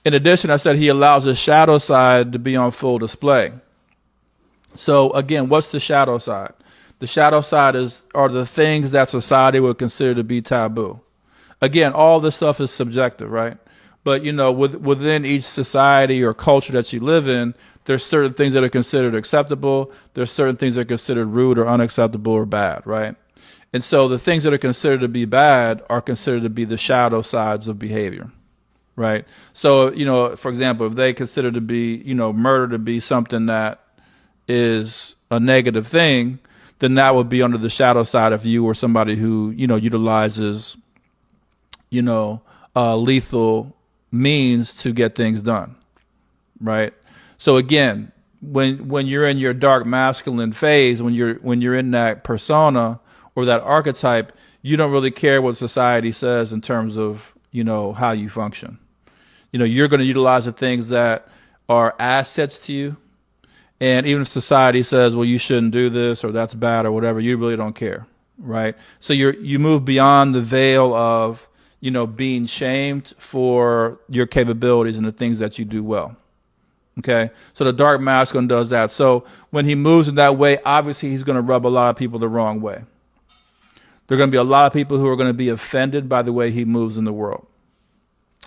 In addition, I said he allows the shadow side to be on full display. So again, what's the shadow side? The shadow side are the things that society would consider to be taboo. Again, all this stuff is subjective, right? But within each society or culture that you live in, there's certain things that are considered acceptable. There's certain things that are considered rude or unacceptable or bad, right? And so the things that are considered to be bad are considered to be the shadow sides of behavior, right? So, for example, if they consider to be, murder to be something that is a negative thing, then that would be under the shadow side of you, or somebody who, utilizes, lethal means to get things done, right? So again, when you're in your dark masculine phase, when you're in that persona or that archetype, you don't really care what society says in terms of, how you function. You're going to utilize the things that are assets to you. And even if society says, well, you shouldn't do this or that's bad or whatever, you really don't care, right? So you move beyond the veil of, being shamed for your capabilities and the things that you do well. Okay. So the dark masculine does that. So when he moves in that way, obviously he's going to rub a lot of people the wrong way. There are going to be a lot of people who are going to be offended by the way he moves in the world.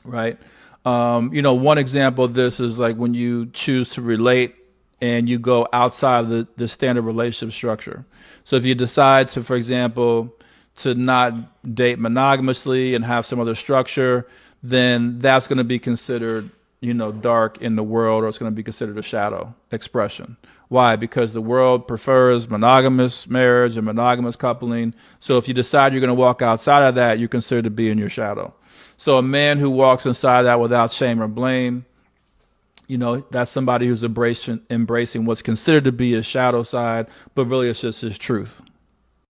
Right. One example of this is like when you choose to relate and you go outside of the standard relationship structure. So if you decide to, for example, to not date monogamously and have some other structure, then that's going to be considered, dark in the world, or it's going to be considered a shadow expression. Why? Because the world prefers monogamous marriage and monogamous coupling. So if you decide you're going to walk outside of that, you're considered to be in your shadow. So a man who walks inside that without shame or blame, that's somebody who's embracing what's considered to be his shadow side, but really it's just his truth.